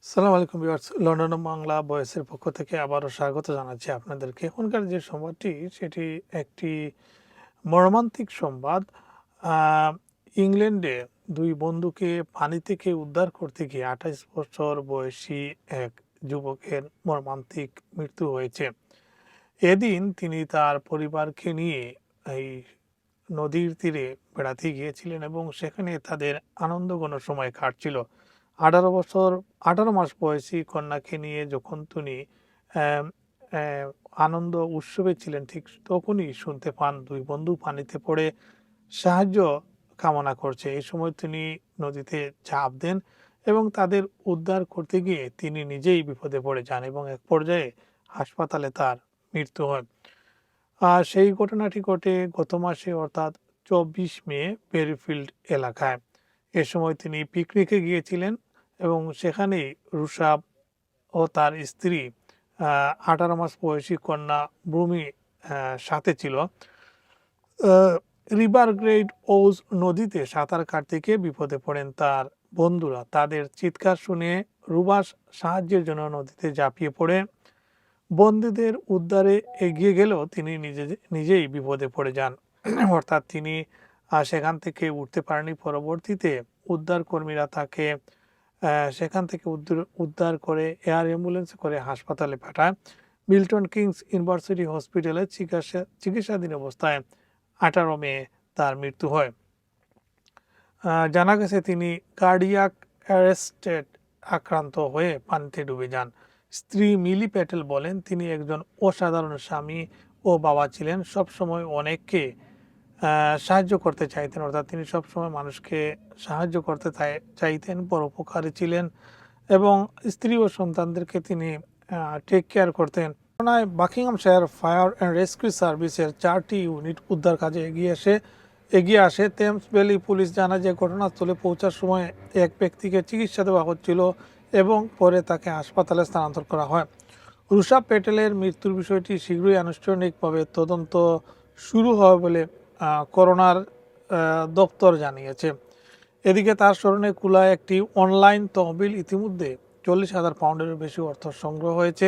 আসসালামু আলাইকুম viewers, London Bangla ভয়েসের পক্ষ থেকে আবারও স্বাগত জানাচ্ছি আপনাদেরকে। এখনকার যে সংবাদটি সেটি একটি মর্মান্তিক সংবাদ। আহ, ইংল্যান্ডে দুই বন্ধুকে পানি থেকে উদ্ধার করতে গিয়ে 28 বছর বয়সী এক যুবকের মর্মান্তিক মৃত্যু হয়েছে। এদিন তিনি তার পরিবারকে নিয়ে এই নদীর তীরে বেড়াতে গিয়েছিলেন এবং সেখানে তাদের আনন্দঘন সময় কাটছিল। 18 বছর 18 মাস বয়সী কন্যাকে নিয়ে যখন তিনি আহ, আহ, আনন্দ উৎসবে ছিলেন, ঠিক তখনই শুনতে পান দুই বন্ধু পানিতে পড়ে সাহায্য কামনা করছে। এই সময় তিনি নদীতে ঝাঁপ দেন এবং তাদের উদ্ধার করতে গিয়ে তিনি নিজেই বিপদে পড়ে যান এবং এক পর্যায়ে হাসপাতালে তার মৃত্যু হয়। আর সেই ঘটনাটি ঘটে গত মাসে, অর্থাৎ 24 মে, বেরিফিল্ড এলাকায়। এ সময় তিনি পিকনিকে গিয়েছিলেন এবং সেখানেই রুশাব ও তার স্ত্রী 18 মাস বয়সী কন্যা ব্রুমি সাথে ছিল। রিভার গ্রেট ওজ নদীতে সাঁতার কাটতে গিয়ে বিপদে পড়েন তার বন্ধুরা। তাদের চিৎকার শুনে রুবাস সাহায্যের জন্য নদীতে ঝাঁপিয়ে পড়ে বন্দীদের উদ্ধারে এগিয়ে গেলেও তিনি নিজেই বিপদে পড়ে যান। অর্থাৎ তিনি সেখান থেকে উঠতে পারেনি। পরবর্তীতে উদ্ধার কর্মীরা তাকে সেখান থেকে উদ্ধার করে এয়ার অ্যাম্বুলেন্স করে হাসপাতালে পাঠায়। মিল্টন কিংস ইউনিভার্সিটি হসপিটালে চিকিৎসাধীন অবস্থায় 18 মে তার মৃত্যু হয়। জানা গেছে তিনি কার্ডিয়াক অ্যারেস্টেড আক্রান্ত হয়ে পানিতে ডুবে যান। স্ত্রী মিলি প্যাটেল বলেন, তিনি একজন অসাধারণ স্বামী ও বাবা ছিলেন। সবসময় অনেককে সাহায্য করতে চাইতেন, অর্থাৎ তিনি সবসময় মানুষকে সাহায্য করতে চাইতেন, পরোপকারী ছিলেন এবং স্ত্রী ও সন্তানদেরকে তিনি টেক কেয়ার করতেন। ঘটনায় বাকিংহামশায়ার ফায়ার অ্যান্ড রেস্কিউ সার্ভিসের 4টি ইউনিট উদ্ধার কাজে এগিয়ে আসে। টেমস ভ্যালি পুলিশ জানায় যে ঘটনাস্থলে পৌঁছার সময় এক ব্যক্তিকে চিকিৎসা দেওয়া হচ্ছিল এবং পরে তাকে হাসপাতালে স্থানান্তর করা হয়। রুশাব প্যাটেলের মৃত্যুর বিষয়টি শীঘ্রই আনুষ্ঠানিকভাবে তদন্ত শুরু হবে বলে করোনার দপ্তর জানিয়েছে। এদিকে তার স্মরণে খোলা একটি অনলাইন তহবিল ইতিমধ্যে 40,000 পাউন্ডেরও বেশি অর্থ সংগ্রহ হয়েছে।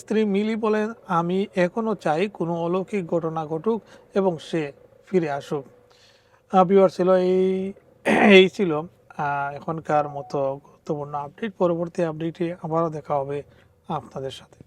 স্ত্রী মিলি বলেন, আমি এখনও চাই কোনো অলৌকিক ঘটনা ঘটুক এবং সে ফিরে আসুক। ভিউয়ার্স, ছিল এই ছিল এখনকার মতো গুরুত্বপূর্ণ আপডেট। পরবর্তী আপডেটে আবারও দেখা হবে আপনাদের সাথে।